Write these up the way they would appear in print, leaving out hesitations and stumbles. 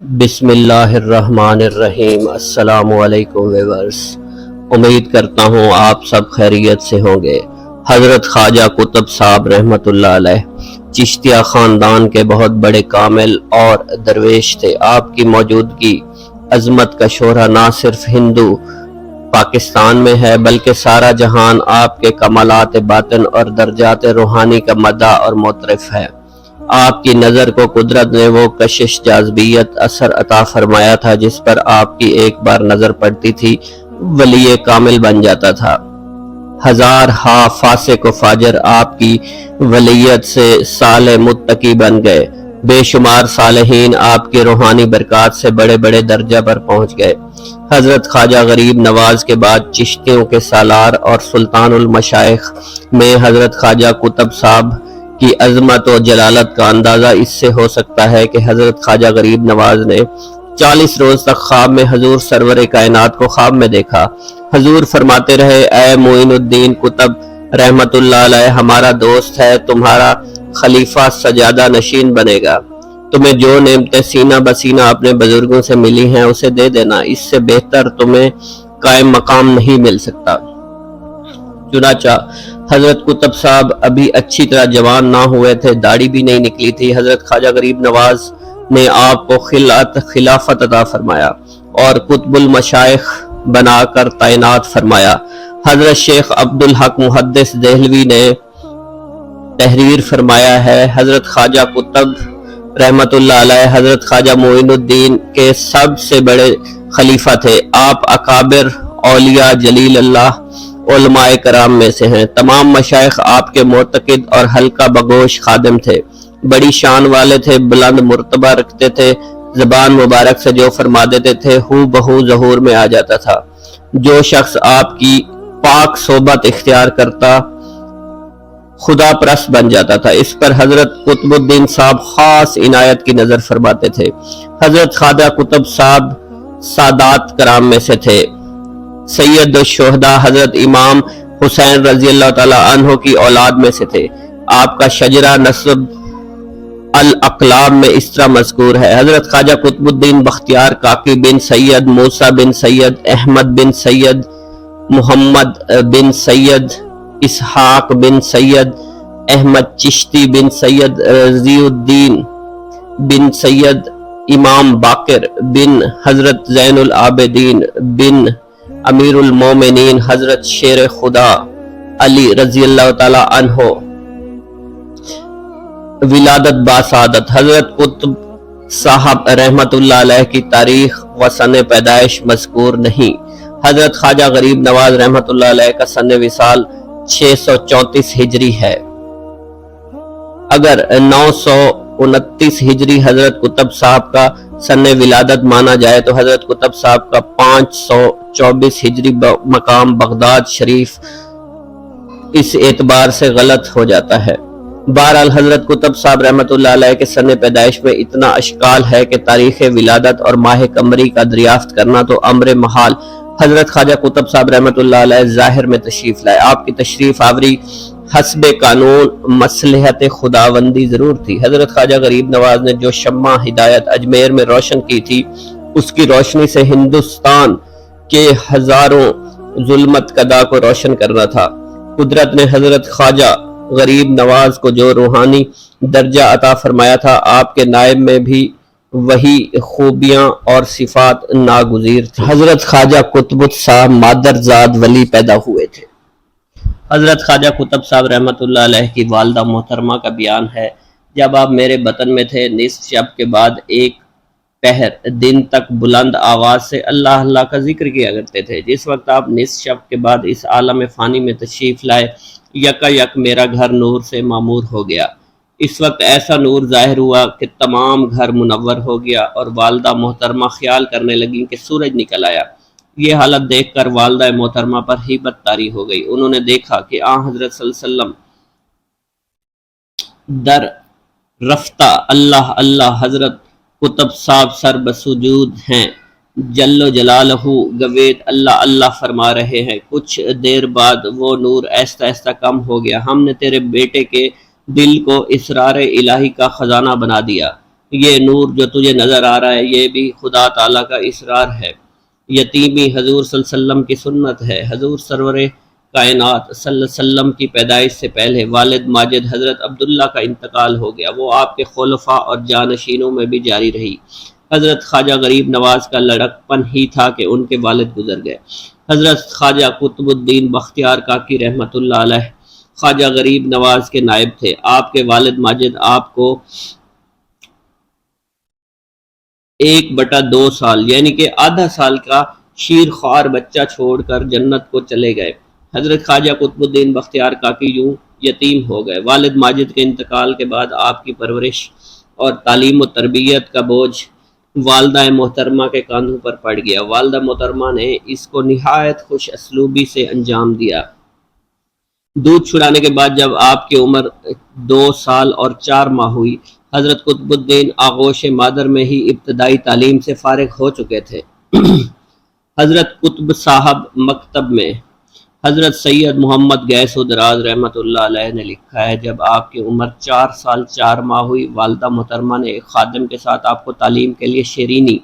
بسم اللہ الرحمن الرحیم۔ السلام علیکم ویورز، امید کرتا ہوں آپ سب خیریت سے ہوں گے۔ حضرت خواجہ قطب صاحب رحمۃ اللہ علیہ چشتیہ خاندان کے بہت بڑے کامل اور درویش تھے۔ آپ کی موجودگی عظمت کا شہرہ نہ صرف ہندو پاکستان میں ہے بلکہ سارا جہان آپ کے کمالات باطن اور درجات روحانی کا مداح اور معترف ہے۔ آپ کی نظر کو قدرت نے وہ کشش جاذبیت اثر عطا فرمایا تھا جس پر آپ کی ایک بار نظر پڑتی تھی ولی کامل بن جاتا تھا۔ ہزار ہا فاسق و فاجر آپ کی ولیت سے صالح متقی بن گئے۔ بے شمار صالحین آپ کی روحانی برکات سے بڑے بڑے درجہ پر پہنچ گئے۔ حضرت خواجہ غریب نواز کے بعد چشتیوں کے سالار اور سلطان المشائخ میں حضرت خواجہ قطب صاحب کی عظمت و جلالت کا اندازہ اس سے ہو سکتا ہے کہ حضرت خواجہ غریب نواز نے 40 روز تک خواب میں حضور سرور کائنات کو خواب میں دیکھا۔ حضور فرماتے رہے، اے معین الدین قطب رحمت اللہ علیہ، ہمارا دوست ہے، تمہارا خلیفہ سجادہ نشین بنے گا۔ تمہیں جو نعمتیں سینہ بسینہ اپنے بزرگوں سے ملی ہیں اسے دے دینا، اس سے بہتر تمہیں قائم مقام نہیں مل سکتا۔ چنانچہ حضرت قطب صاحب ابھی اچھی طرح جوان نہ ہوئے تھے، داڑھی بھی نہیں نکلی تھی۔ حضرت خواجہ غریب نواز نے آپ کو خلافت عطا فرمایا اور قطب المشائخ بنا کر تعینات فرمایا۔ حضرت شیخ عبدالحق محدث دہلوی نے تحریر فرمایا ہے، حضرت خواجہ قطب رحمت اللہ علیہ حضرت خواجہ معین الدین کے سب سے بڑے خلیفہ تھے۔ آپ اکابر اولیاء جلیل اللہ علماء کرام میں سے ہیں۔ تمام مشائخ آپ کے معتقد اور حلقہ بگوش خادم تھے، بڑی شان والے تھے، بلند مرتبہ رکھتے تھے، زبان مبارک سے جو فرما دیتے تھے ہو بہو ظہور میں آ جاتا تھا۔ جو شخص آپ کی پاک صحبت اختیار کرتا خدا پرست بن جاتا تھا۔ اس پر حضرت قطب الدین صاحب خاص عنایت کی نظر فرماتے تھے۔ حضرت خواجہ قطب صاحب سادات کرام میں سے تھے۔ سید الشہداء حضرت امام حسین رضی اللہ تعالی عنہ کی اولاد میں سے تھے۔ آپ کا شجرہ نسب الاقلام میں اس طرح مذکور ہے، حضرت خواجہ قطب الدین بختیار کاکی بن سید موسیٰ بن سید احمد بن سید محمد بن سید اسحاق بن سید احمد چشتی بن سید رضی الدین بن سید امام باقر بن حضرت زین العابدین بن امیر المومنین حضرت شیر خدا علی رضی اللہ تعالی عنہ ولادت باسعادت۔ حضرت قطب صاحب رحمت اللہ علیہ کی تاریخ و سن پیدائش مذکور نہیں۔ حضرت خواجہ غریب نواز رحمت اللہ علیہ کا سن وصال 634 ہجری ہے۔ اگر 929 ہجری حضرت قطب صاحب کا سن ولادت مانا جائے تو حضرت قطب صاحب کا 524 ہجری مقام بغداد شریف اس اعتبار سے غلط ہو جاتا ہے۔ بہرحال حضرت قطب صاحب رحمت اللہ علیہ کے سن پیدائش میں اتنا اشکال ہے کہ تاریخ ولادت اور ماہ قمری کا دریافت کرنا تو امر محال۔ حضرت خواجہ قطب صاحب رحمت اللہ علیہ ظاہر میں تشریف لائے۔ آپ کی تشریف آوری حسب قانون مصلحت خداوندی ضرور تھی۔ حضرت خواجہ غریب نواز نے جو شمع ہدایت اجمیر میں روشن کی تھی اس کی روشنی سے ہندوستان کے ہزاروں ظلمت کدا کو روشن کرنا تھا۔ قدرت نے حضرت خواجہ غریب نواز کو جو روحانی درجہ عطا فرمایا تھا آپ کے نائب میں بھی وہی خوبیاں اور صفات ناگزیر تھیں۔ حضرت خواجہ قطب صاحب مادرزاد ولی پیدا ہوئے تھے۔ حضرت خواجہ قطب صاحب رحمت اللہ علیہ کی والدہ محترمہ کا بیان ہے، جب آپ میرے بطن میں تھے نصف شب کے بعد ایک پہر دن تک بلند آواز سے اللہ اللہ کا ذکر کیا کرتے تھے۔ جس وقت آپ نصف شب کے بعد اس عالم فانی میں تشریف لائے یکا یک میرا گھر نور سے معمور ہو گیا۔ اس وقت ایسا نور ظاہر ہوا کہ تمام گھر منور ہو گیا اور والدہ محترمہ خیال کرنے لگیں کہ سورج نکل آیا۔ یہ حالت دیکھ کر والدہ محترمہ پر ہیبت طاری ہو گئی۔ انہوں نے دیکھا کہ حضرت صلی اللہ علیہ وسلم در رفتہ اللہ اللہ حضرت قطب صاحب سر بسجود ہیں، جل جلالہ گوید اللہ اللہ فرما رہے ہیں۔ کچھ دیر بعد وہ نور آہستہ آہستہ کم ہو گیا۔ ہم نے تیرے بیٹے کے دل کو اسرار الہی کا خزانہ بنا دیا۔ یہ نور جو تجھے نظر آ رہا ہے یہ بھی خدا تعالیٰ کا اسرار ہے۔ یتیمی حضور صلی اللہ علیہ وسلم کی سنت ہے۔ حضور سرور کائنات صلی اللہ علیہ وسلم کی پیدائش سے پہلے والد ماجد حضرت عبداللہ کا انتقال ہو گیا، وہ آپ کے خلفاء اور جانشینوں میں بھی جاری رہی۔ حضرت خواجہ غریب نواز کا لڑکپن ہی تھا کہ ان کے والد گزر گئے۔ حضرت خواجہ قطب الدین بختیار کاکی رحمۃ اللہ علیہ خواجہ غریب نواز کے نائب تھے۔ آپ کے والد ماجد آپ کو 1/2 سال یعنی کہ آدھا سال کا شیر خوار بچہ چھوڑ کر جنت کو چلے گئے۔ حضرت خواجہ قطب الدین بختیار کاکی یوں یتیم ہو گئے۔ والد ماجد کے انتقال کے بعد آپ کی پرورش اور تعلیم و تربیت کا بوجھ والدہ محترمہ کے کاندھوں پر پڑ گیا۔ والدہ محترمہ نے اس کو نہایت خوش اسلوبی سے انجام دیا۔ دودھ چھڑانے کے بعد جب آپ کی عمر 2 سال اور 4 ماہ ہوئی، حضرت قطب الدین آغوش مادر میں ہی ابتدائی تعلیم سے فارغ ہو چکے تھے۔ حضرت قطب صاحب مکتب میں حضرت سید محمد گیس دراز رحمۃ اللہ علیہ نے لکھا ہے، جب آپ کی عمر 4 سال 4 ماہ ہوئی، والدہ محترمہ نے ایک خادم کے ساتھ آپ کو تعلیم کے لیے شیرینی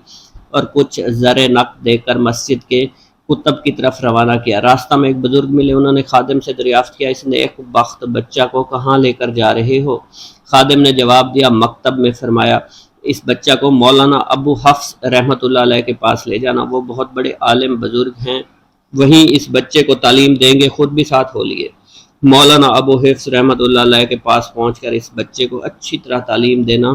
اور کچھ زر نقد دے کر مسجد کے کتب کی طرف روانہ کیا۔ راستہ میں ایک بزرگ ملے، انہوں نے خادم سے دریافت کیا، اس نیک بخت بچہ کو کہاں لے کر جا رہے ہو؟ خادم نے جواب دیا، مکتب میں۔ فرمایا، اس بچہ کو مولانا ابو حفص رحمۃ اللہ علیہ کے پاس لے جانا، وہ بہت بڑے عالم بزرگ ہیں، وہیں اس بچے کو تعلیم دیں گے، خود بھی ساتھ ہو لیے۔ مولانا ابو حفص رحمۃ اللہ علیہ کے پاس پہنچ کر اس بچے کو اچھی طرح تعلیم دینا،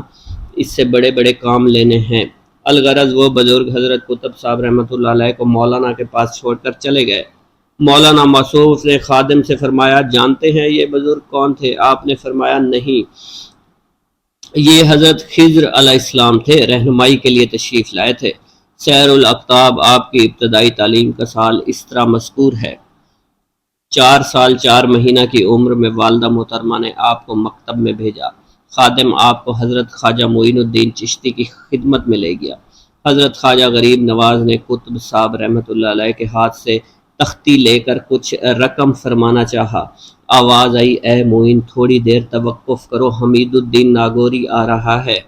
اس سے بڑے بڑے کام لینے ہیں۔ الغرض وہ بزرگ حضرت قطب صاحب رحمۃ اللہ علیہ کو مولانا کے پاس چھوڑ کر چلے گئے۔ مولانا موصوف نے خادم سے فرمایا، جانتے ہیں یہ بزرگ کون تھے؟ آپ نے فرمایا، نہیں، یہ حضرت خضر علیہ السلام تھے، رہنمائی کے لیے تشریف لائے تھے۔ سیر الاقطاب آپ کی ابتدائی تعلیم کا سال اس طرح مذکور ہے۔ 4 سال 4 مہینہ کی عمر میں والدہ محترمہ نے آپ کو مکتب میں بھیجا۔ خادم آپ کو حضرت خواجہ معین الدین چشتی کی خدمت میں لے گیا۔ حضرت خواجہ غریب نواز نے قطب صاحب رحمۃ اللہ علیہ کے ہاتھ سے تختی لے کر کچھ رقم فرمانا چاہا۔ آواز آئی، اے معین، تھوڑی دیر توقف کرو، حمید الدین ناگوری آ رہا ہے،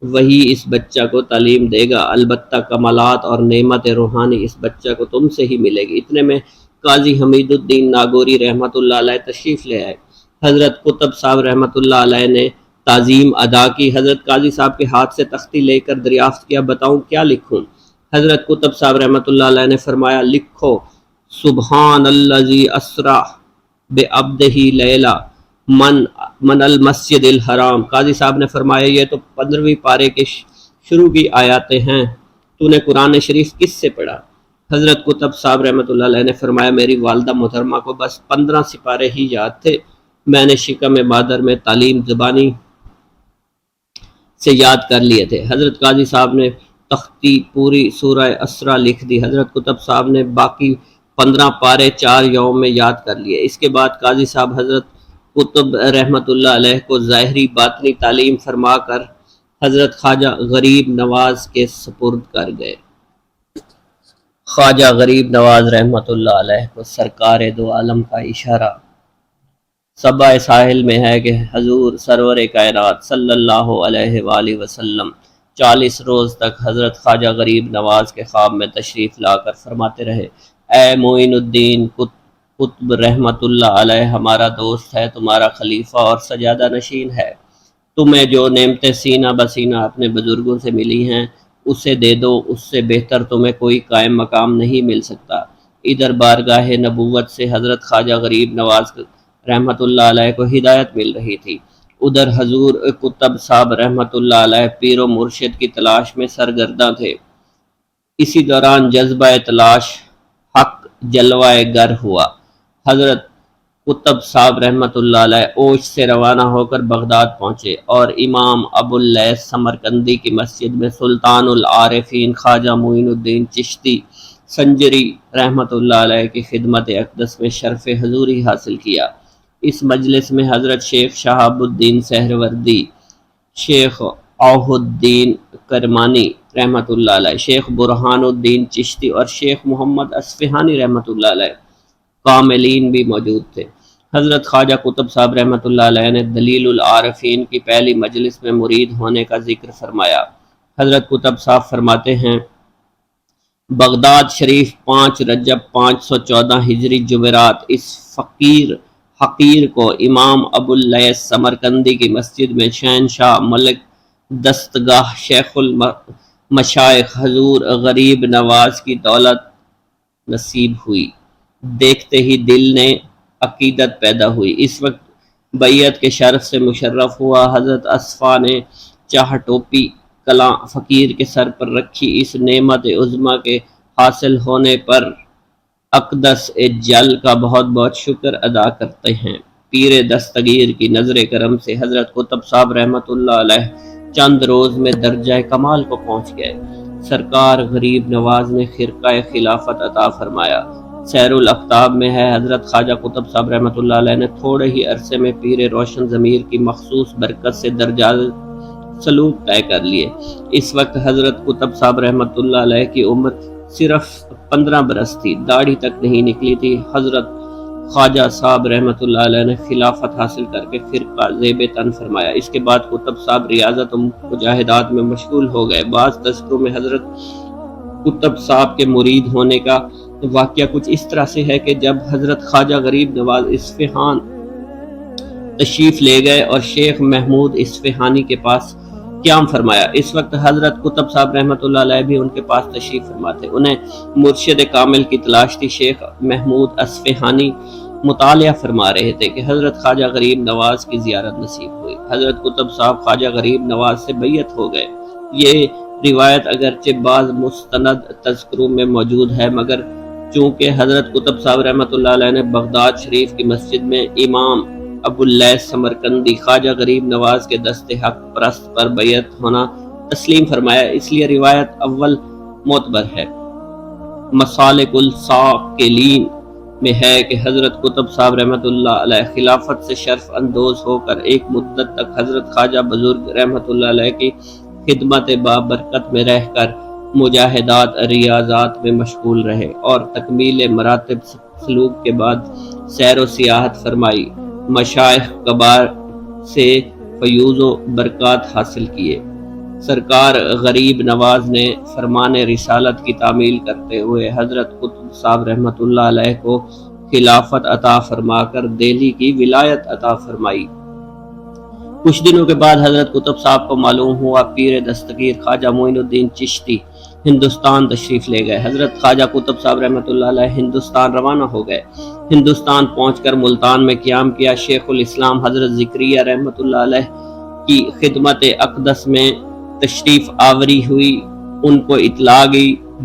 وہی اس بچہ کو تعلیم دے گا، البتہ کمالات اور نعمت روحانی اس بچہ کو تم سے ہی ملے گی۔ اتنے میں قاضی حمید الدین ناگوری رحمۃ اللہ علیہ تشریف لے آئے۔ حضرت قطب صاحب رحمۃ اللہ علیہ نے تعظیم ادا کی۔ حضرت قاضی صاحب کے ہاتھ سے تختی لے کر دریافت کیا، بتاؤں کیا لکھوں؟ حضرت قطب صاحب رحمۃ اللہ علیہ نے فرمایا، لکھو، سبحان الذی اسری بعبدہ لیلا من المسجد الحرام۔ قاضی صاحب نے فرمایا، یہ تو 15ویں پارے کے شروع کی آیاتیں ہیں، تو نے قرآن شریف کس سے پڑھا؟ حضرت قطب صاحب رحمۃ اللہ علیہ نے فرمایا، میری والدہ محترمہ کو بس 15 سپارے ہی یاد تھے، میں نے شکم مادر میں تعلیم زبانی سے یاد کر لیے تھے۔ حضرت قاضی صاحب نے تختی پوری سورہ اسرا لکھ دی۔ حضرت قطب صاحب نے باقی 15 پارے 4 یوم میں یاد کر لیے۔ اس کے بعد قاضی صاحب حضرت قطب رحمۃ اللہ علیہ کو ظاہری باطنی تعلیم فرما کر حضرت خواجہ غریب نواز کے سپرد کر گئے۔ خواجہ غریب نواز رحمۃ اللہ علیہ کو سرکار دو عالم کا اشارہ صبا ساحل میں ہے کہ حضور سرور کائنات صلی اللہ علیہ وآلہ وسلم 40 روز تک حضرت خواجہ غریب نواز کے خواب میں تشریف لا کر فرماتے رہے، اے معین الدین قطب رحمت اللہ علیہ ہمارا دوست ہے، تمہارا خلیفہ اور سجادہ نشین ہے، تمہیں جو نعمتیں سینہ بسینہ اپنے بزرگوں سے ملی ہیں اسے دے دو، اس سے بہتر تمہیں کوئی قائم مقام نہیں مل سکتا۔ ادھر بارگاہ نبوت سے حضرت خواجہ غریب نواز رحمت اللہ علیہ کو ہدایت مل رہی تھی، ادھر حضور قطب صاحب رحمت اللہ علیہ پیر و مرشد کی تلاش میں سرگرداں تھے۔ اسی دوران جذبہ تلاش حق جلوہ گر ہوا۔ حضرت قطب صاحب رحمت اللہ علیہ اوش سے روانہ ہو کر بغداد پہنچے اور امام ابو اللیث سمرقندی کی مسجد میں سلطان العارفین خواجہ معین الدین چشتی سنجری رحمت اللہ علیہ کی خدمت اقدس میں شرف حضوری حاصل کیا۔ اس مجلس میں حضرت شیخ شہاب الدین سہروردی، شیخ اوہ الدین کرمانی رحمت اللہ علیہ، شیخ برہان الدین چشتی اور شیخ محمد اصفہانی رحمت اللہ علیہ کاملین بھی موجود تھے۔ حضرت خواجہ قطب صاحب رحمۃ اللہ علیہ نے دلیل العارفین کی پہلی مجلس میں مرید ہونے کا ذکر فرمایا۔ حضرت قطب صاحب فرماتے ہیں، بغداد شریف 5 رجب 514 ہجری جمعرات اس حقیر کو امام ابو اللیث سمرقندی کی مسجد میں شہنشاہ ملک دستگاہ شیخ المشائخ حضور غریب نواز کی دولت نصیب ہوئی۔ دیکھتے ہی دل نے عقیدت پیدا ہوئی۔ اس وقت بیعت کے شرف سے مشرف ہوا۔ حضرت اصفیٰ نے چاہ ٹوپی کلاں فقیر کے سر پر رکھی۔ اس نعمت عظمیٰ کے حاصل ہونے پر اقدس جل کا بہت بہت شکر ادا کرتے ہیں۔ پیر دستگیر کی نظر کرم سے حضرت قطب صاحب رحمۃ اللہ علیہ چند روز میں درجہ کمال کو پہنچ گئے۔ سرکار غریب نواز نے خرقہ خلافت عطا فرمایا۔ سیر الاقطاب میں ہے، حضرت خواجہ قطب صاحب رحمۃ اللہ علیہ نے تھوڑے ہی عرصے میں پیر روشن ضمیر کی مخصوص برکت سے درجات سلوک طے کر لیے۔ اس وقت حضرت قطب صاحب رحمۃ اللہ علیہ کی عمر صرف 15 برس تھی، داڑھی تک نہیں نکلی تھی۔ حضرت خواجہ صاحب رحمۃ اللہ علیہ نے خلافت حاصل کر کے فرقہ زیب تن فرمایا۔ اس کے بعد قطب صاحب ریاضت و مجاہدات میں مشغول ہو گئے۔ بعض تذکروں میں حضرت قطب صاحب کے مرید ہونے کا واقعہ کچھ اس طرح سے ہے کہ جب حضرت خواجہ غریب نواز اصفہان تشریف لے گئے اور شیخ محمود اصفہانی کے پاس قیام فرمایا، اس وقت حضرت قطب صاحب رحمۃ اللہ علیہ بھی ان کے پاس تشریف فرما تھے۔ انہیں مرشد کامل کی تلاش تھی۔ شیخ محمود اصفہانی مطالعہ فرما رہے تھے کہ حضرت خواجہ غریب نواز کی زیارت نصیب ہوئی۔ حضرت قطب صاحب خواجہ غریب نواز سے بیعت ہو گئے۔ یہ روایت اگرچہ بعض مستند تذکروں میں موجود ہے، مگر چونکہ حضرت قطب صاحب رحمۃ اللہ علیہ نے بغداد شریف کی مسجد میں امام ابو اللیث سمرقندی خواجہ غریب نواز کے دست حق پرست پر بیعت ہونا تسلیم فرمایا، اس لیے روایت اول معتبر ہے۔ مسالک الساکلین میں ہے کہ حضرت قطب صاحب رحمۃ اللہ علیہ خلافت سے شرف اندوز ہو کر ایک مدت تک حضرت خواجہ بزرگ رحمۃ اللہ علیہ کی خدمت بابرکت میں رہ کر مجاہدات ریاضات میں مشغول رہے اور تکمیل مراتب سلوک کے بعد سیر و سیاحت فرمائی، مشائخ کبار سے فیوز و برکات حاصل کیے۔ سرکار غریب نواز نے فرمان رسالت کی تعمیل کرتے ہوئے حضرت قطب صاحب رحمۃ اللہ علیہ کو خلافت عطا فرما کر دہلی کی ولایت عطا فرمائی۔ کچھ دنوں کے بعد حضرت قطب صاحب کو معلوم ہوا پیر دستگیر خواجہ معین الدین چشتی ہندوستان تشریف لے گئے۔ حضرت خواجہ قطب صاحب رحمۃ اللہ علیہ ہندوستان روانہ ہو گئے۔ ہندوستان پہنچ کر ملتان میں قیام کیا۔ شیخ الاسلام حضرت ذکریہ رحمۃ اللہ علیہ کی خدمت اقدس میں تشریف آوری ہوئی، ان کو اطلاع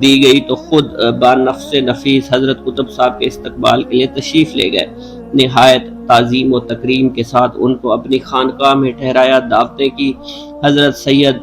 دی گئی تو خود بنفس نفیس حضرت قطب صاحب کے استقبال کے لیے تشریف لے گئے۔ نہایت تعظیم و تکریم کے ساتھ ان کو اپنی خانقاہ میں ٹھہرایا، دعوتیں کی۔ حضرت سید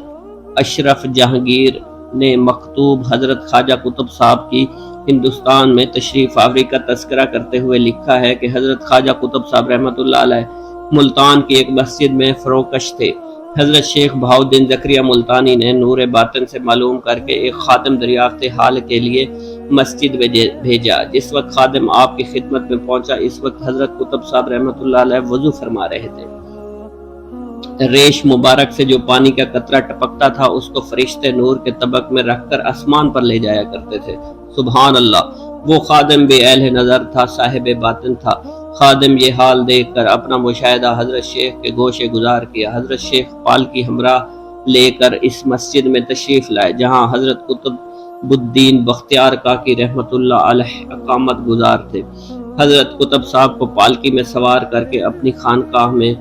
اشرف جہانگیر نے مکتوب حضرت خواجہ قطب صاحب کی ہندوستان میں تشریف آوری کا تذکرہ کرتے ہوئے لکھا ہے کہ حضرت خواجہ قطب صاحب رحمۃ اللہ علیہ ملتان کی ایک مسجد میں فروکش تھے۔ حضرت شیخ بہاؤالدین زکریا ملتانی نے نور باطن سے معلوم کر کے ایک خادم دریافت حال کے لیے مسجد میں بھیجا۔ جس وقت خادم آپ کی خدمت میں پہنچا، اس وقت حضرت قطب صاحب رحمۃ اللہ علیہ وضو فرما رہے تھے۔ ریش مبارک سے جو پانی کا قطرہ ٹپکتا تھا اس کو فرشتے نور کے طبق میں رکھ کر آسمان پر لے جایا کرتے تھے۔ سبحان اللہ! وہ خادم بے اہل نظر تھا، صاحب باطن تھا۔ خادم یہ حال دیکھ کر اپنا مشاہدہ حضرت شیخ کے گوشے گزار کیا۔ حضرت شیخ پالکی ہمراہ لے کر اس مسجد میں تشریف لائے جہاں حضرت قطب الدین بختیار کاکی رحمۃ اللہ علیہ اقامت گزار تھے۔ حضرت قطب صاحب کو پالکی میں سوار کر کے اپنی خانقاہ میں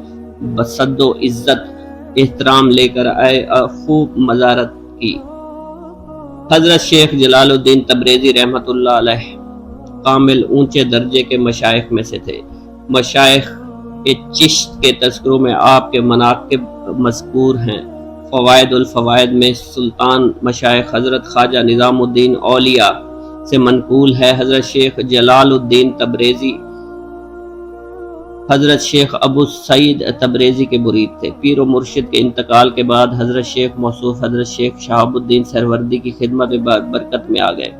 بصد و عزت احترام لے کر آئے اور خوب مزارت کی۔ حضرت شیخ جلال الدین تبریزی رحمۃ اللہ علیہ کامل اونچے درجے کے مشائخ میں سے تھے۔ مشائخ کے چشت کے تذکروں میں آپ کے مناقب مذکور ہیں۔ فوائد الفوائد میں سلطان مشائخ حضرت خواجہ نظام الدین اولیاء سے منقول ہے۔ حضرت شیخ جلال الدین تبریزی حضرت شیخ ابو سعید تبریزی کے مرید تھے۔ پیر و مرشد کے انتقال کے بعد حضرت شیخ موصوف حضرت شیخ شہاب الدین سہروردی کی خدمت برکت میں آ گئے۔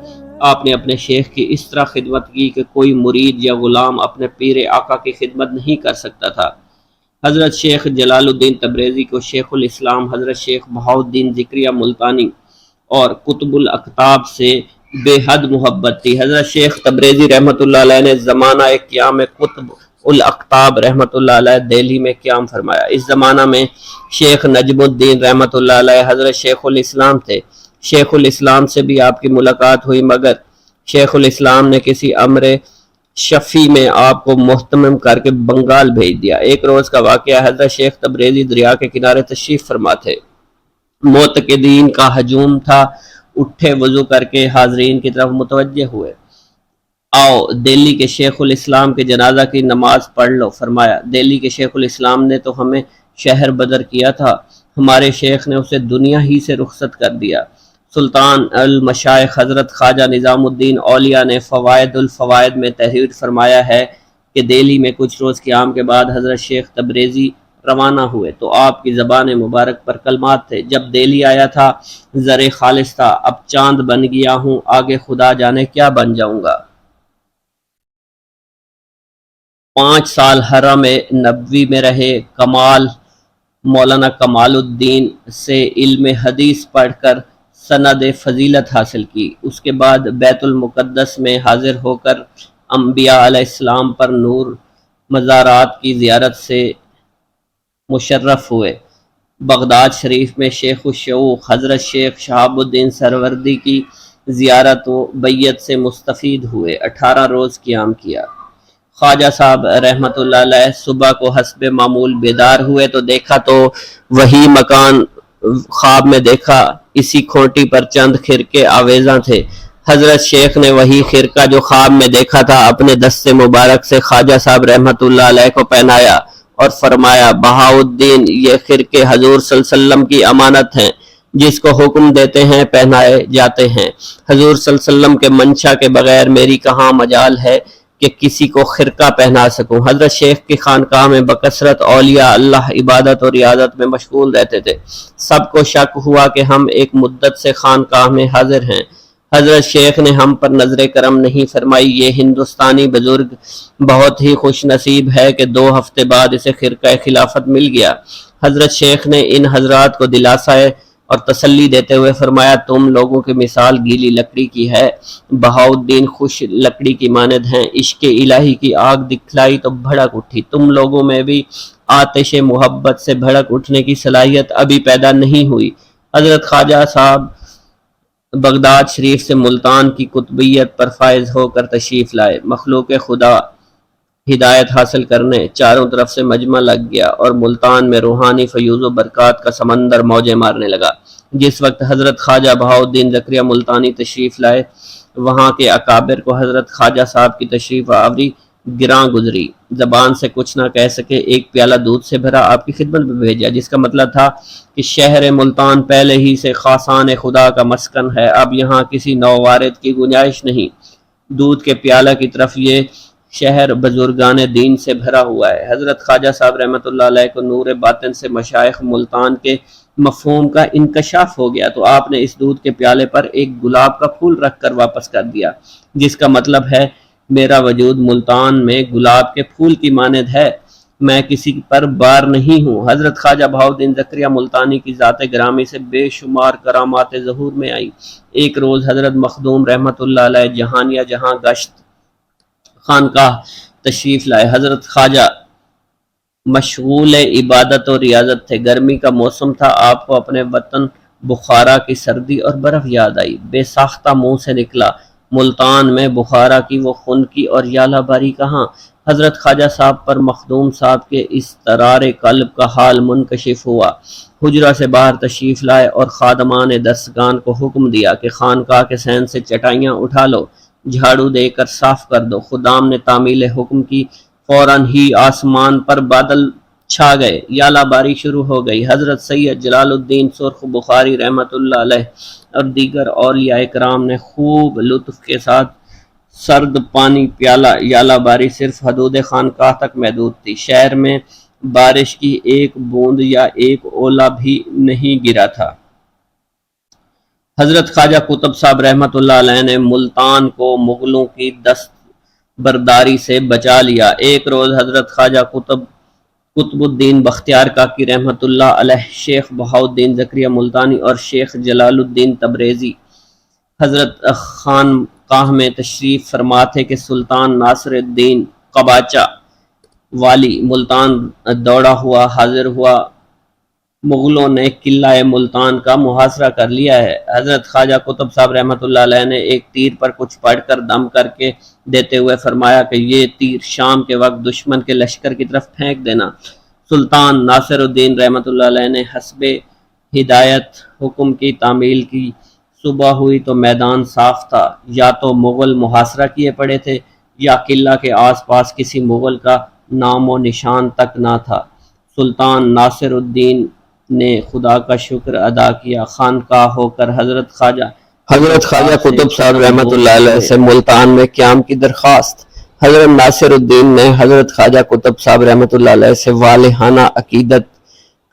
آپ نے اپنے شیخ کی اس طرح خدمت کی کہ کوئی مرید یا غلام اپنے پیر آقا کی خدمت نہیں کر سکتا تھا۔ حضرت شیخ جلال الدین تبریزی کو شیخ الاسلام حضرت شیخ بہاؤالدین ذکریہ ملتانی اور قطب الاقطاب سے بے حد محبت تھی۔ حضرت شیخ تبریزی رحمۃ اللہ علیہ نے زمانہ قیام قطب الاقطاب رحمۃ اللہ علیہ دہلی میں قیام فرمایا۔ اس زمانہ میں شیخ نجم الدین رحمۃ اللہ علیہ حضرت شیخ الاسلام تھے۔ شیخ الاسلام سے بھی آپ کی ملاقات ہوئی، مگر شیخ الاسلام نے کسی امر شفیع میں آپ کو محتمم کر کے بنگال بھیج دیا۔ ایک روز کا واقعہ، حضرت شیخ تبریزی دریا کے کنارے تشریف فرما تھے۔ معتقدین کا ہجوم تھا۔ اٹھے، وضو کر کے حاضرین کی طرف متوجہ ہوئے۔ آؤ دہلی کے شیخ الاسلام کے جنازہ کی نماز پڑھ لو۔ فرمایا، دہلی کے شیخ الاسلام نے تو ہمیں شہر بدر کیا تھا، ہمارے شیخ نے اسے دنیا ہی سے رخصت کر دیا۔ سلطان المشائخ حضرت خواجہ نظام الدین اولیاء نے فوائد الفوائد میں تحریر فرمایا ہے کہ دہلی میں کچھ روز قیام کے بعد حضرت شیخ تبریزی روانہ ہوئے تو آپ کی زبان مبارک پر کلمات تھے۔ جب دہلی آیا تھا زر خالص تھا، اب چاند بن گیا ہوں، آگے خدا جانے کیا بن جاؤں گا۔ 5 سال حرم نبوی میں رہے۔ مولانا کمال الدین سے علم حدیث پڑھ کر سند فضیلت حاصل کی۔ اس کے بعد بیت المقدس میں حاضر ہو کر انبیاء علیہ السلام پر نور مزارات کی زیارت سے مشرف ہوئے۔ بغداد شریف میں شیخ الشیوخ حضرت شیخ شہاب الدین سہروردی کی زیارت و بیعت سے مستفید ہوئے۔ 18 روز قیام کیا۔ خواجہ صاحب رحمۃ اللہ علیہ صبح کو حسب معمول بیدار ہوئے تو دیکھا تو وہی مکان خواب میں دیکھا، اسی کھوٹی پر چند خرقے آویزاں تھے۔ حضرت شیخ نے وہی خرقہ جو خواب میں دیکھا تھا اپنے دست مبارک سے خواجہ صاحب رحمۃ اللہ علیہ کو پہنایا اور فرمایا، بہاؤالدین، یہ خرقے حضور صلی اللہ علیہ وسلم کی امانت ہیں، جس کو حکم دیتے ہیں پہنائے جاتے ہیں۔ حضور صلی اللہ علیہ وسلم کے منشا کے بغیر میری کہاں مجال ہے کہ کسی کو خرقہ پہنا سکوں۔ حضرت شیخ کی خانقاہ میں بکثرت اولیاء اللہ عبادت اور ریاضت میں مشغول رہتے تھے۔ سب کو شک ہوا کہ ہم ایک مدت سے خانقاہ میں حاضر ہیں۔ حضرت شیخ نے ہم پر نظر کرم نہیں فرمائی۔ یہ ہندوستانی بزرگ بہت ہی خوش نصیب ہے کہ 2 ہفتے بعد اسے خرقہ خلافت مل گیا۔ حضرت شیخ نے ان حضرات کو دلاسا اور تسلی دیتے ہوئے فرمایا، تم لوگوں کی مثال گیلی لکڑی کی ہے، بہاؤالدین خوش لکڑی کی مانند ہیں۔ عشق الہی کی آگ دکھلائی تو بھڑک اٹھی۔ تم لوگوں میں بھی آتش محبت سے بھڑک اٹھنے کی صلاحیت ابھی پیدا نہیں ہوئی۔ حضرت خواجہ صاحب بغداد شریف سے ملتان کی قطبیت پر فائز ہو کر تشریف لائے۔ مخلوق خدا ہدایت حاصل کرنے چاروں طرف سے مجمع لگ گیا اور ملتان میں روحانی فیوز و برکات کا سمندر موجیں مارنے لگا۔ جس وقت حضرت خواجہ بہاؤالدین ذکریہ ملتانی تشریف لائے، وہاں کے اکابر کو حضرت خواجہ صاحب کی تشریف آوری گراں گزری۔ زبان سے کچھ نہ کہہ سکے، ایک پیالہ دودھ سے بھرا آپ کی خدمت میں بھیجا، جس کا مطلب تھا کہ شہر ملتان پہلے ہی سے خاصان خدا کا مسکن ہے، اب یہاں کسی نووارد کی گنجائش نہیں۔ دودھ کے پیالہ کی طرف یہ شہر بزرگان دین سے بھرا ہوا ہے۔ حضرت خواجہ صاحب رحمۃ اللہ علیہ کو نور باطن سے مشائخ ملتان کے مفہوم کا انکشاف ہو گیا تو آپ نے اس دودھ کے پیالے پر ایک گلاب کا پھول رکھ کر واپس کر دیا، جس کا مطلب ہے میرا وجود ملتان میں گلاب کے پھول کی مانند ہے، میں کسی پر بار نہیں ہوں۔ حضرت خواجہ بہاؤالدین ذکریہ ملتانی کی ذات گرامی سے بے شمار کرامات ظہور میں آئی۔ ایک روز حضرت مخدوم رحمۃ اللہ علیہ جہانیہ جہاں گشت خانقاہ تشریف لائے۔ حضرت خواجہ مشغول عبادت اور ریاضت تھے۔ گرمی کا موسم تھا، آپ کو اپنے وطن بخارا کی سردی اور برف یاد آئی۔ بے ساختہ منہ سے نکلا، ملتان میں بخارا کی وہ خنکی اور یالہ باری کہاں؟ حضرت خواجہ صاحب پر مخدوم صاحب کے اضطرار قلب کا حال منکشف ہوا۔ حجرہ سے باہر تشریف لائے اور خادمان دستگان کو حکم دیا کہ خانقاہ کے صحن سے چٹائیاں اٹھا لو، جھاڑو دے کر صاف کر دو۔ خدام نے تعمیل حکم کی، فوراً ہی آسمان پر بادل چھا گئے، یالہ باری شروع ہو گئی۔ حضرت سید جلال الدین سرخ بخاری رحمۃ اللہ علیہ اور دیگر اولیاء کرام نے خوب لطف کے ساتھ سرد پانی پیالہ یالہ باری صرف حدود خانقاہ تک محدود تھی۔ شہر میں بارش کی ایک بوند یا ایک اولا بھی نہیں گرا تھا۔ حضرت خواجہ قطب صاحب رحمۃ اللہ علیہ نے ملتان کو مغلوں کی دست برداری سے بچا لیا۔ ایک روز حضرت خواجہ قطب الدین بختیار کاکی رحمۃ اللہ علیہ، شیخ بہاؤالدین زکریا ملتانی اور شیخ جلال الدین تبریزی حضرت خانقاہ میں تشریف فرما تھے کہ سلطان ناصر الدین قباچہ والی ملتان دوڑا ہوا حاضر ہوا۔ مغلوں نے قلعہ ملتان کا محاصرہ کر لیا ہے۔ حضرت خواجہ قطب صاحب رحمۃ اللہ علیہ نے ایک تیر پر کچھ پڑھ کر دم کر کے دیتے ہوئے فرمایا کہ یہ تیر شام کے وقت دشمن کے لشکر کی طرف پھینک دینا۔ سلطان ناصر الدین رحمۃ اللہ علیہ نے حسب ہدایت حکم کی تعمیل کی۔ صبح ہوئی تو میدان صاف تھا، یا تو مغل محاصرہ کیے پڑے تھے یا قلعہ کے آس پاس کسی مغل کا نام و نشان تک نہ تھا۔ سلطان ناصر الدین نے خدا کا شکر ادا کیا۔ خانقاہ ہو کر حضرت خواجہ قطب صاحب رحمۃ اللہ علیہ سے ملتان میں قیام کی درخواست۔ حضرت ناصر الدین نے حضرت خواجہ قطب صاحب رحمۃ اللہ علیہ سے والہانہ عقیدت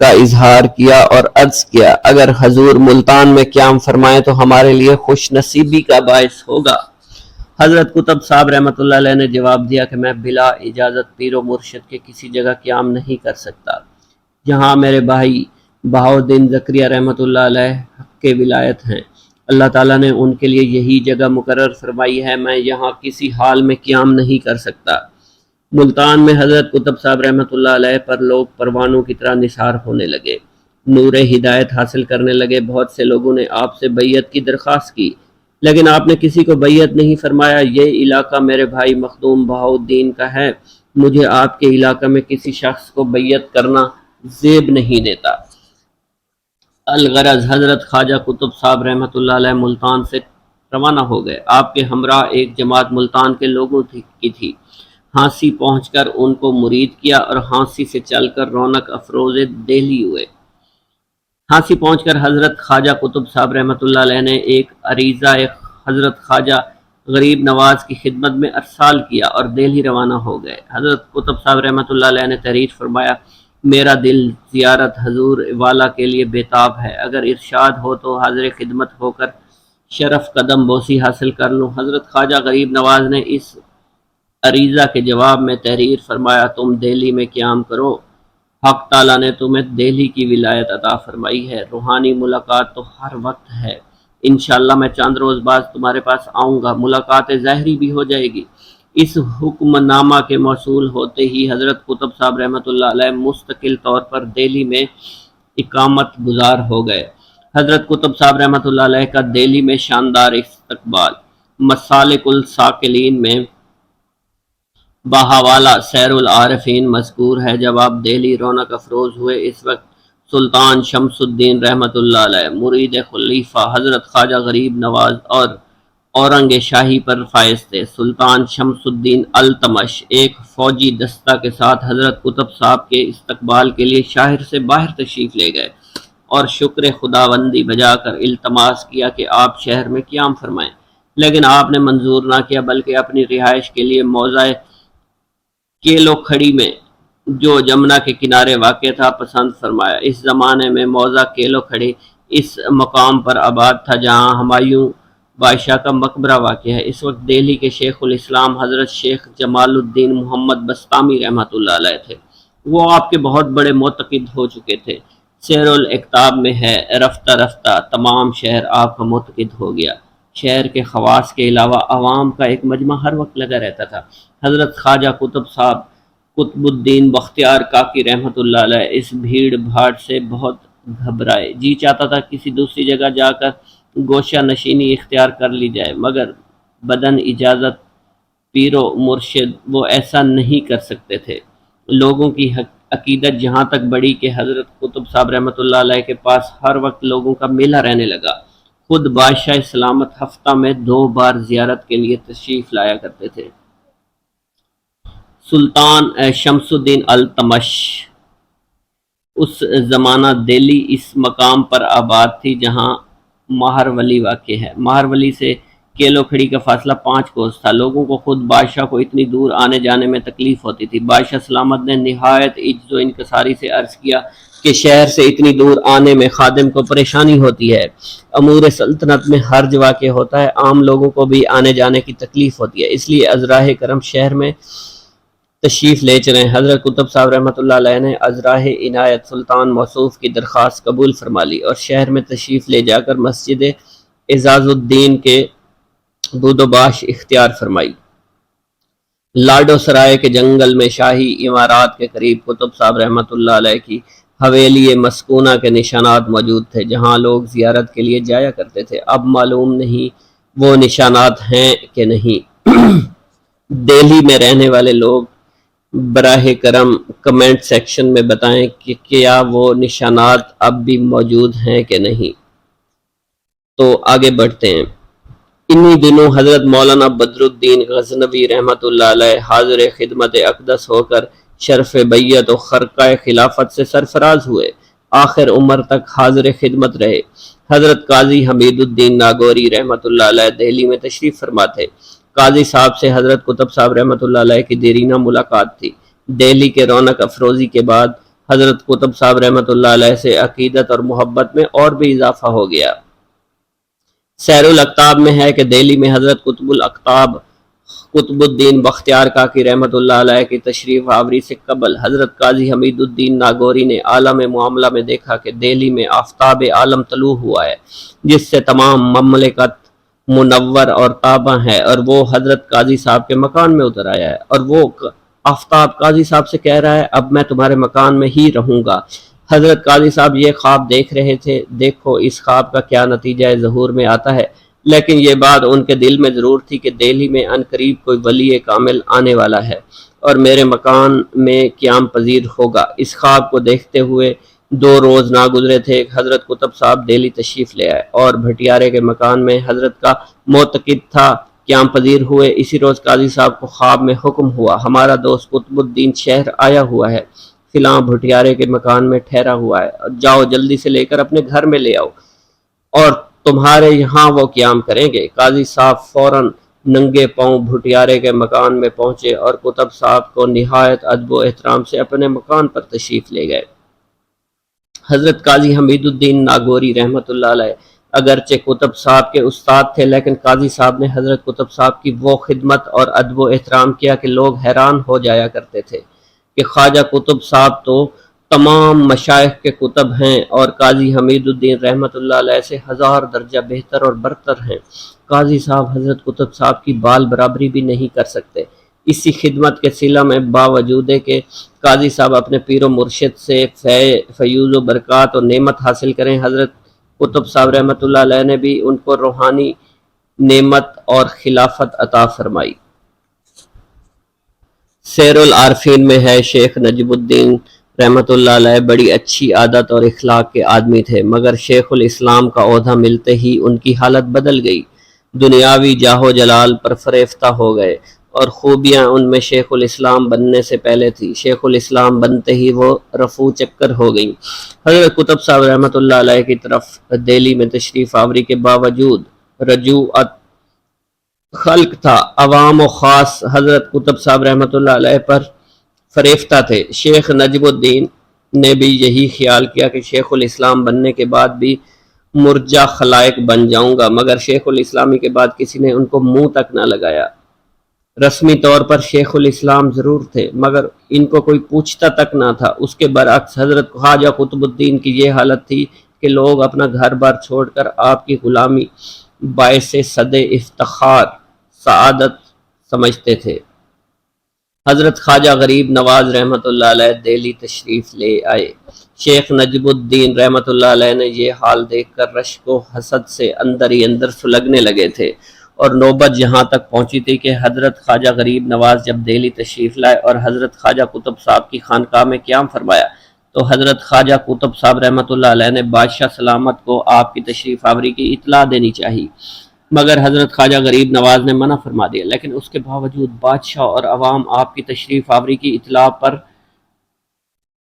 کا اظہار کیا اور عرض کیا، اگر حضور ملتان میں قیام فرمائیں تو ہمارے لیے خوش نصیبی کا باعث ہوگا۔ حضرت قطب صاحب رحمۃ اللہ علیہ نے جواب دیا کہ میں بلا اجازت پیر و مرشد کے کسی جگہ قیام نہیں کر سکتا۔ جہاں میرے بھائی بہاؤالدین زکریا رحمۃ اللہ علیہ کے ولایت ہیں، اللہ تعالیٰ نے ان کے لیے یہی جگہ مقرر فرمائی ہے، میں یہاں کسی حال میں قیام نہیں کر سکتا۔ ملتان میں حضرت قطب صاحب رحمۃ اللہ علیہ پر لوگ پروانوں کی طرح نثار ہونے لگے، نور ہدایت حاصل کرنے لگے۔ بہت سے لوگوں نے آپ سے بیعت کی درخواست کی، لیکن آپ نے کسی کو بیعت نہیں فرمایا۔ یہ علاقہ میرے بھائی مخدوم بہاؤالدین کا ہے، مجھے آپ کے علاقے میں کسی شخص کو بیعت کرنا زیب نہیں دیتا۔ الغرض حضرت خواجہ قطب صاحب رحمۃ اللہ علیہ ملتان سے روانہ ہو گئے۔ آپ کے ہمراہ ایک جماعت ملتان کے لوگوں کی تھی۔ ہانسی پہنچ کر ان کو مرید کیا اور ہانسی سے چل کر رونق افروز دہلی ہوئے۔ ہانسی پہنچ کر حضرت خواجہ قطب صاحب رحمۃ اللہ علیہ نے ایک عریضہ حضرت خواجہ غریب نواز کی خدمت میں ارسال کیا اور دہلی روانہ ہو گئے۔ حضرت قطب صاحب رحمۃ اللہ علیہ نے تحریر فرمایا، میرا دل زیارت حضور والا کے لیے بےتاب ہے، اگر ارشاد ہو تو حاضر خدمت ہو کر شرف قدم بوسی حاصل کر لوں۔ حضرت خواجہ غریب نواز نے اس عریضہ کے جواب میں تحریر فرمایا، تم دہلی میں قیام کرو، حق تعالیٰ نے تمہیں دہلی کی ولایت عطا فرمائی ہے، روحانی ملاقات تو ہر وقت ہے، انشاءاللہ میں چند روز بعد تمہارے پاس آؤں گا، ملاقات ظاہری بھی ہو جائے گی۔ اس حکم نامہ کے موصول ہوتے ہی حضرت قطب صاحب رحمۃ اللہ علیہ مستقل طور پر دہلی میں اقامت گزار ہو گئے۔ حضرت قطب صاحب رحمۃ اللہ علیہ کا دہلی میں شاندار استقبال۔ مسالک الساکلین میں بہاوالہ سیر العارفین مذکور ہے، جب آپ دہلی رونق افروز ہوئے اس وقت سلطان شمس الدین رحمۃ اللہ علیہ مرید خلیفہ حضرت خواجہ غریب نواز اور اورنگ شاہی پر فائز تھے۔ سلطان شمس الدین التمش ایک فوجی دستہ کے ساتھ حضرت قطب صاحب کے استقبال کے لیے شہر سے باہر تشریف لے گئے اور شکر خداوندی بجا کر التماس کیا کہ آپ شہر میں قیام فرمائیں، لیکن آپ نے منظور نہ کیا، بلکہ اپنی رہائش کے لیے موضع کیلو کھڑی میں جو جمنا کے کنارے واقع تھا پسند فرمایا۔ اس زمانے میں موضع کیلو کھڑی اس مقام پر آباد تھا جہاں ہمایوں بادشاہ کا مقبرہ واقع ہے۔ اس وقت دہلی کے شیخ الاسلام حضرت شیخ جمال الدین محمد بسطامی رحمۃ اللہ علیہ تھے، وہ آپ کے بہت بڑے معتقد ہو چکے تھے۔ سیر الاقتاب میں ہے، رفتہ رفتہ تمام شہر آپ کا معتقد ہو گیا۔ شہر کے خواص کے علاوہ عوام کا ایک مجمع ہر وقت لگا رہتا تھا۔ حضرت خواجہ قطب صاحب قطب الدین بختیار کاکی رحمۃ اللہ علیہ اس بھیڑ بھاڑ سے بہت گھبرائے، جی چاہتا تھا کسی دوسری جگہ جا کر گوشہ نشینی اختیار کر لی جائے، مگر بدن اجازت پیر و مرشد وہ ایسا نہیں کر سکتے تھے۔ لوگوں کی عقیدت جہاں تک بڑھی کہ حضرت قطب صاحب رحمۃ اللہ علیہ کے پاس ہر وقت لوگوں کا میلہ رہنے لگا۔ خود بادشاہ سلامت ہفتہ میں 2 بار زیارت کے لیے تشریف لایا کرتے تھے۔ سلطان شمس الدین التمش اس زمانہ دہلی اس مقام پر آباد تھی جہاں ماہر ولی واقع ہے۔ ماہر ولی سے کیلو کھڑی کا فاصلہ 5 کوس تھا۔ لوگوں کو خود بادشاہ کو اتنی دور آنے جانے میں تکلیف ہوتی تھی۔ بادشاہ سلامت نے نہایت عجز و انکساری سے عرض کیا کہ شہر سے اتنی دور آنے میں خادم کو پریشانی ہوتی ہے۔ امور سلطنت میں حرج واقع ہوتا ہے، عام لوگوں کو بھی آنے جانے کی تکلیف ہوتی ہے، اس لیے عذراء کرم شہر میں تشریف لے چلیں۔ حضرت قطب صاحب رحمۃ اللہ علیہ نے عذراء عنایت سلطان موصوف کی درخواست قبول فرما لی اور شہر میں تشریف لے جا کر مسجد اعزاز الدین کے بود و باش اختیار فرمائی۔ لاڈو سرائے کے جنگل میں شاہی عمارات کے قریب قطب صاحب رحمۃ اللہ علیہ کی حویلی مسکونہ کے نشانات موجود تھے جہاں لوگ زیارت کے لیے جایا کرتے تھے۔ اب معلوم نہیں وہ نشانات ہیں کہ نہیں۔ دہلی میں رہنے والے لوگ براہ کرم کمنٹ سیکشن میں بتائیں کہ کیا وہ نشانات اب بھی موجود ہیں کہ نہیں۔ تو آگے بڑھتے ہیں۔ انہی دنوں حضرت مولانا بدر الدین غزنوی رحمۃ اللہ علیہ حاضر خدمت اقدس ہو کر شرف بیعت و خرقہ خلافت سے سرفراز ہوئے، آخر عمر تک حاضر خدمت رہے۔ حضرت قاضی حمید الدین ناگوری رحمۃ اللہ علیہ دہلی میں تشریف فرما تھے۔ قاضی صاحب سے حضرت قطب صاحب رحمۃ اللہ علیہ کی دیرینہ ملاقات تھی۔ دہلی کے رونق افروزی کے بعد حضرت قطب صاحب رحمۃ اللہ علیہ سے عقیدت اور محبت میں اور بھی اضافہ ہو گیا۔ سیر الاقطاب میں ہے کہ دہلی میں حضرت قطب الاقطاب قطب الدین بختیار کاکی رحمۃ اللہ علیہ کی تشریف آوری سے قبل حضرت قاضی حمید الدین ناگوری نے عالم معاملہ میں دیکھا کہ دہلی میں آفتاب عالم طلوع ہوا ہے جس سے تمام مملکت منور اور تابع ہے، اور وہ حضرت قاضی صاحب کے مکان میں اتر آیا ہے، اور وہ آفتاب قاضی صاحب سے کہہ رہا ہے اب میں تمہارے مکان میں ہی رہوں گا۔ حضرت قاضی صاحب یہ خواب دیکھ رہے تھے، دیکھو اس خواب کا کیا نتیجہ ظہور میں آتا ہے، لیکن یہ بات ان کے دل میں ضرور تھی کہ دہلی میں عنقریب کوئی ولی کامل آنے والا ہے اور میرے مکان میں قیام پذیر ہوگا۔ اس خواب کو دیکھتے ہوئے 2 روز نہ گزرے تھے، حضرت قطب صاحب دہلی تشریف لے آئے اور بھٹیارے کے مکان میں حضرت کا معتقد تھا قیام پذیر ہوئے۔ اسی روز قاضی صاحب کو خواب میں حکم ہوا ہمارا دوست قطب الدین شہر آیا ہوا ہے، فلاں بھٹیارے کے مکان میں ٹھہرا ہوا ہے، جاؤ جلدی سے لے کر اپنے گھر میں لے آؤ اور تمہارے یہاں وہ قیام کریں گے۔ قاضی صاحب فوراً ننگے پاؤں بھٹیارے کے مکان میں پہنچے اور قطب صاحب کو نہایت ادب و احترام سے اپنے مکان پر تشریف لے گئے۔ حضرت قاضی حمید الدین ناگوری رحمۃ اللہ علیہ اگرچہ قطب صاحب کے استاد تھے، لیکن قاضی صاحب نے حضرت قطب صاحب کی وہ خدمت اور ادب و احترام کیا کہ لوگ حیران ہو جایا کرتے تھے کہ خواجہ قطب صاحب تو تمام مشائخ کے قطب ہیں اور قاضی حمید الدین رحمۃ اللہ علیہ سے 1000 درجہ بہتر اور برتر ہیں۔ قاضی صاحب حضرت قطب صاحب کی بال برابری بھی نہیں کر سکتے۔ اسی خدمت کے صلہ میں باوجود کہ قاضی صاحب اپنے پیر و مرشد سے فیوز و برکات و نعمت حاصل کریں، حضرت قطب صاحب رحمۃ اللہ علیہ نے بھی ان کو روحانی نعمت اور خلافت عطا فرمائی۔ سیر العارفین میں ہے شیخ نجم الدین رحمۃ اللہ علیہ بڑی اچھی عادت اور اخلاق کے آدمی تھے، مگر شیخ الاسلام کا عہدہ ملتے ہی ان کی حالت بدل گئی۔ دنیاوی جاہ و جلال پر فریفتہ ہو گئے اور خوبیاں ان میں شیخ الاسلام بننے سے پہلے تھی، شیخ الاسلام بنتے ہی وہ رفو چکر ہو گئیں۔ حضرت قطب صاحب رحمۃ اللہ علیہ کی طرف دہلی میں تشریف آوری کے باوجود رجوعت خلق تھا، عوام و خاص حضرت قطب صاحب رحمۃ اللہ علیہ پر فریفتہ تھے۔ شیخ نجم الدین نے بھی یہی خیال کیا کہ شیخ الاسلام بننے کے بعد بھی مرجع خلائق بن جاؤں گا، مگر شیخ الاسلامی کے بعد کسی نے ان کو منہ تک نہ لگایا۔ رسمی طور پر شیخ الاسلام ضرور تھے، مگر ان کو کوئی پوچھتا تک نہ تھا۔ اس کے برعکس حضرت خواجہ قطب الدین کی یہ حالت تھی کہ لوگ اپنا گھر بار چھوڑ کر آپ کی غلامی باعث صد افتخار سعادت سمجھتے تھے۔ حضرت خواجہ غریب نواز رحمۃ اللہ علیہ دہلی تشریف لے آئے۔ شیخ نجم الدین رحمۃ اللہ علیہ نے یہ حال دیکھ کر رشک و حسد سے اندر ہی اندر سلگنے لگے تھے، اور نوبت یہاں تک پہنچی تھی کہ حضرت خواجہ غریب نواز جب دہلی تشریف لائے اور حضرت خواجہ قطب صاحب کی خانقاہ میں قیام فرمایا تو حضرت خواجہ قطب صاحب رحمۃ اللہ علیہ نے بادشاہ سلامت کو آپ کی تشریف آوری کی اطلاع دینی چاہی، مگر حضرت خواجہ غریب نواز نے منع فرما دیا۔ لیکن اس کے باوجود بادشاہ اور عوام آپ کی تشریف آوری کی اطلاع پر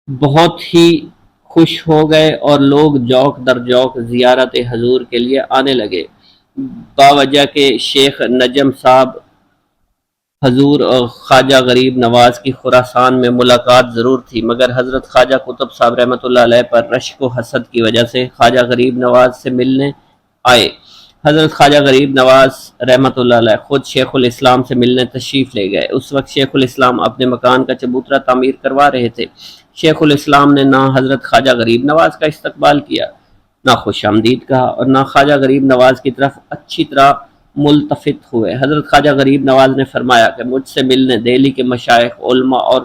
بہت ہی خوش ہو گئے اور لوگ جوق در جوق زیارت حضور کے لیے آنے لگے۔ باوجہ کہ شیخ نجم صاحب حضور اور خواجہ غریب نواز کی خراسان میں ملاقات ضرور تھی، مگر حضرت خواجہ قطب صاحب رحمۃ اللہ علیہ پر رشک و حسد کی وجہ سے خواجہ غریب نواز سے ملنے آئے۔ حضرت خواجہ غریب نواز رحمۃ اللہ علیہ خود شیخ الاسلام سے ملنے تشریف لے گئے۔ اس وقت شیخ الاسلام اپنے مکان کا چبوترا تعمیر کروا رہے تھے۔ شیخ الاسلام نے نہ حضرت خواجہ غریب نواز کا استقبال کیا، نہ خوش آمدید کہا، اور نہ خواجہ غریب نواز کی طرف اچھی طرح ملتفت ہوئے۔ حضرت خواجہ غریب نواز نے فرمایا کہ مجھ سے ملنے دہلی کے مشائخ، علماء اور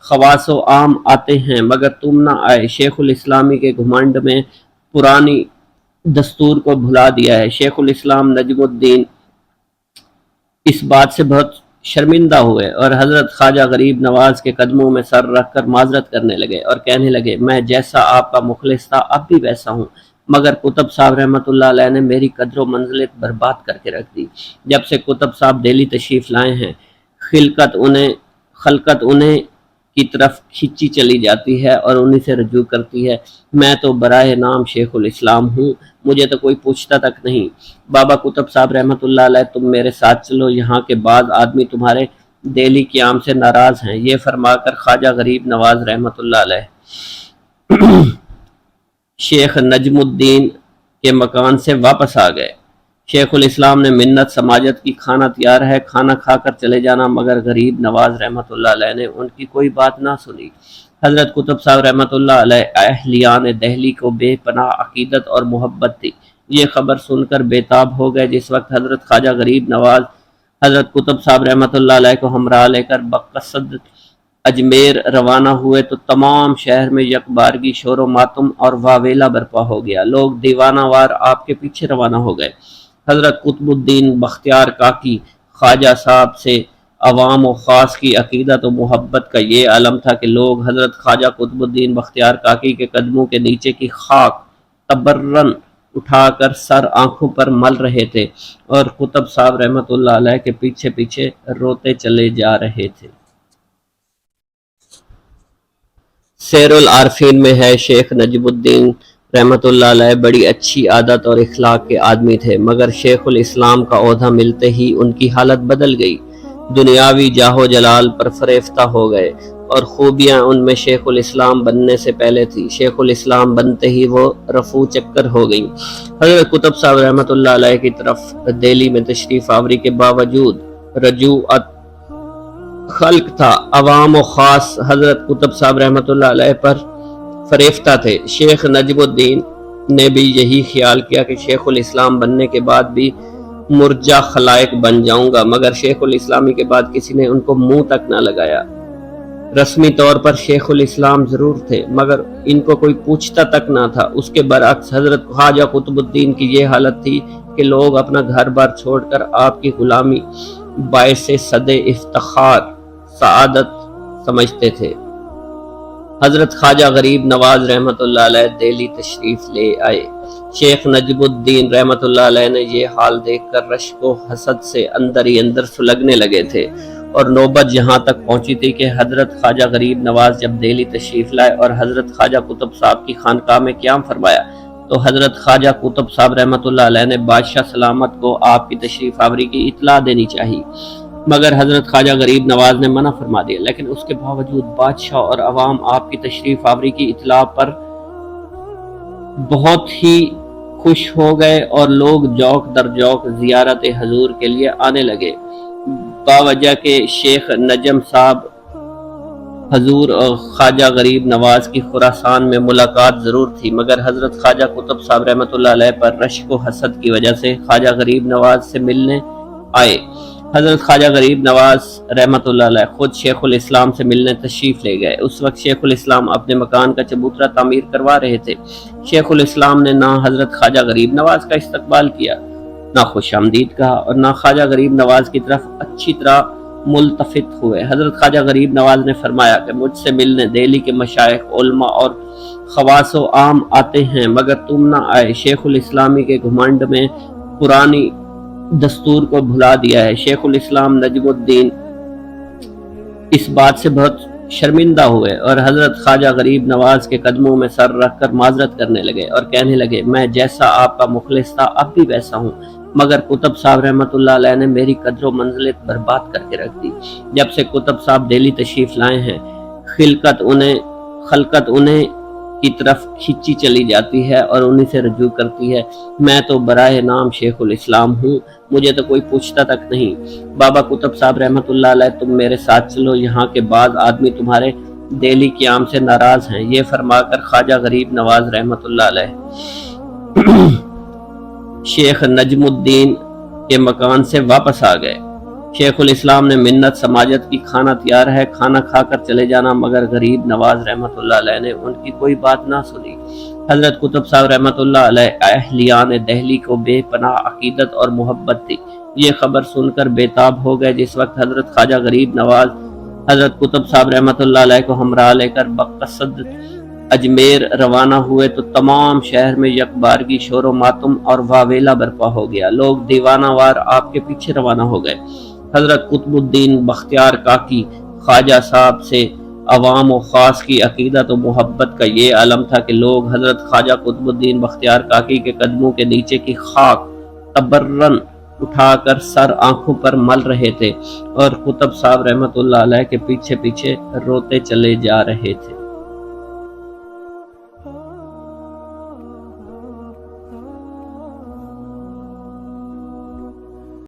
خواص و عام آتے ہیں، مگر تم نہ آئے۔ شیخ الاسلامی کے گھمنڈ میں پرانی دستور کو بھلا دیا ہے۔ شیخ الاسلام نجم الدین اس بات سے بہت شرمندہ ہوئے اور حضرت خواجہ غریب نواز کے قدموں میں سر رکھ کر معذرت کرنے لگے اور کہنے لگے، میں جیسا آپ کا مخلص تھا اب بھی ویسا ہوں، مگر قطب صاحب رحمۃ اللہ علیہ نے میری قدر و منزلت برباد کر کے رکھ دی۔ جب سے قطب صاحب دہلی تشریف لائے ہیں، خلقت انہیں کی طرف کھینچی چلی جاتی ہے اور انہیں سے رجوع کرتی ہے۔ میں تو براہ نام شیخ الاسلام ہوں، مجھے تو کوئی پوچھتا تک نہیں۔ بابا قطب صاحب رحمۃ اللہ علیہ تم میرے ساتھ چلو، یہاں کے بعض آدمی تمہارے دہلی قیام سے ناراض ہیں۔ یہ فرما کر خواجہ غریب نواز رحمۃ اللہ علیہ شیخ نجم الدین کے مکان سے واپس آ گئے۔ شیخ الاسلام نے منت سماجت کی کھانا تیار ہے، کھانا کھا کر چلے جانا، مگر غریب نواز رحمۃ اللہ علیہ نے ان کی کوئی بات نہ سنی۔ حضرت قطب صاحب رحمۃ اللہ علیہ اہلیان دہلی کو بے پناہ عقیدت اور محبت تھی۔ یہ خبر سن کر بے تاب ہو گئے۔ جس وقت حضرت خواجہ غریب نواز حضرت قطب صاحب رحمۃ اللہ علیہ کو ہمراہ لے کر بقصد اجمیر روانہ ہوئے تو تمام شہر میں یک بارگی شور و ماتم اور واویلا برپا ہو گیا۔ لوگ دیوانہ وار آپ کے پیچھے روانہ ہو گئے۔ حضرت قطب الدین بختیار کاکی خواجہ صاحب سے عوام و خاص کی عقیدت و محبت کا یہ علم تھا کہ لوگ حضرت خواجہ قطب الدین بختیار کاکی کے قدموں کے نیچے کی خاک تبرن اٹھا کر سر آنکھوں پر مل رہے تھے اور قطب صاحب رحمۃ اللہ علیہ کے پیچھے پیچھے روتے چلے جا رہے تھے۔ سیر العارفین میں ہے، شیخ نجم الدین رحمۃ اللہ علیہ بڑی اچھی عادت اور اخلاق کے آدمی تھے، مگر شیخ الاسلام کا عہدہ ملتے ہی ان کی حالت بدل گئی۔ دنیاوی جاہ و جلال پر فریفتہ ہو گئے اور خوبیاں ان میں شیخ الاسلام بننے سے پہلے تھی۔ شیخ الاسلام بنتے ہی وہ رفو چکر ہو گئیں۔ حضرت قطب صاحب رحمۃ اللہ علیہ کی طرف دہلی میں تشریف آوری کے باوجود رجوعت خلق تھا، عوام و خاص حضرت قطب صاحب رحمۃ اللہ علیہ پر فریفتہ تھے۔ شیخ نجم الدین نے بھی یہی خیال کیا کہ شیخ الاسلام بننے کے بعد بھی مرجع خلائق بن جاؤں گا، مگر شیخ الاسلامی کے بعد کسی نے ان کو منہ تک نہ لگایا۔ رسمی طور پر شیخ الاسلام ضرور تھے، مگر ان کو کوئی پوچھتا تک نہ تھا۔ اس کے برعکس حضرت خواجہ قطب الدین کی یہ حالت تھی کہ لوگ اپنا گھر بار چھوڑ کر آپ کی غلامی باعث صد افتخار سعادت سمجھتے تھے۔ حضرت خواجہ غریب نواز رحمۃ اللہ علیہ دہلی تشریف لے آئے۔ شیخ نجم الدین رحمۃ اللہ علیہ نے یہ حال دیکھ کر رشک و حسد سے اندر ہی اندر سلگنے لگے تھے، اور نوبت یہاں تک پہنچی تھی کہ حضرت خواجہ غریب نواز جب دہلی تشریف لائے اور حضرت خواجہ قطب صاحب کی خانقاہ میں قیام فرمایا تو حضرت خواجہ قطب صاحب رحمۃ اللہ علیہ نے بادشاہ سلامت کو آپ کی تشریف آوری کی اطلاع دینی چاہیے، مگر حضرت خواجہ غریب نواز نے منع فرما دیا۔ لیکن اس کے باوجود بادشاہ اور عوام آپ کی تشریف آوری کی اطلاع پر بہت ہی خوش ہو گئے اور لوگ جوق در جوق زیارت حضور کے لیے آنے لگے۔ باوجہ کہ شیخ نجم صاحب حضور اور خواجہ غریب نواز کی خراسان میں ملاقات ضرور تھی، مگر حضرت خواجہ قطب صاحب رحمۃ اللہ علیہ پر رشک و حسد کی وجہ سے خواجہ غریب نواز سے ملنے آئے۔ حضرت خواجہ غریب نواز رحمۃ اللہ علیہ خود شیخ الاسلام سے ملنے تشریف لے گئے۔ اس وقت شیخ الاسلام اپنے مکان کا چبوترا تعمیر کروا رہے تھے۔ شیخ الاسلام نے نہ حضرت خواجہ غریب نواز کا استقبال کیا، نہ خوش آمدید کہا، اور نہ خواجہ غریب نواز کی طرف اچھی طرح ملتفت ہوئے۔ حضرت خواجہ غریب نواز نے فرمایا کہ مجھ سے ملنے دہلی کے مشائخ، علماء اور خواص و عام آتے ہیں، مگر تم نہ آئے۔ شیخ الاسلامی کے گھمنڈ میں پرانی دستور کو بھلا دیا ہے۔ شیخ الاسلام نجم الدین اس بات سے بہت شرمندہ ہوئے اور حضرت خواجہ غریب نواز کے قدموں میں سر رکھ کر معذرت کرنے لگے اور کہنے لگے میں جیسا آپ کا مخلص تھا اب بھی ویسا ہوں، مگر قطب صاحب رحمۃ اللہ علیہ نے میری قدر و منزلت برباد کر کے رکھ دی۔ جب سے قطب صاحب دہلی تشریف لائے ہیں خلقت انہیں کی طرف کھینچی چلی جاتی ہے اور انہی سے رجوع کرتی ہے۔ میں تو برائے نام شیخ الاسلام ہوں، مجھے تو کوئی پوچھتا تک نہیں۔ بابا قطب صاحب رحمۃ اللہ علیہ تم میرے ساتھ چلو، یہاں کے بعض آدمی تمہارے دہلی قیام سے ناراض ہیں۔ یہ فرما کر خواجہ غریب نواز رحمۃ اللہ علیہ شیخ نجم الدین کے مکان سے واپس آ گئے۔ شیخ الاسلام نے منت سماجت کی کھانا تیار ہے، کھانا کھا کر چلے جانا، مگر غریب نواز رحمۃ اللہ علیہ نے ان کی کوئی بات نہ سنی۔ حضرت قطب صاحب رحمۃ اللہ علیہ اہلیان دہلی کو بے پناہ عقیدت اور محبت تھی۔ یہ خبر سن کر بے تاب ہو گئے۔ جس وقت حضرت خواجہ غریب نواز حضرت قطب صاحب رحمۃ اللہ علیہ کو ہمراہ لے کر بقصد اجمیر روانہ ہوئے تو تمام شہر میں یکبارگی شور و ماتم اور واویلا برپا ہو گیا۔ لوگ دیوانہ وار آپ کے پیچھے روانہ ہو گئے۔ حضرت قطب الدین بختیار کاکی خواجہ صاحب سے عوام و خاص کی عقیدت و محبت کا یہ علم تھا کہ لوگ حضرت خواجہ قطب الدین بختیار کاکی کے قدموں کے نیچے کی خاک تبرن اٹھا کر سر آنکھوں پر مل رہے تھے اور قطب صاحب رحمۃ اللہ علیہ کے پیچھے پیچھے روتے چلے جا رہے تھے۔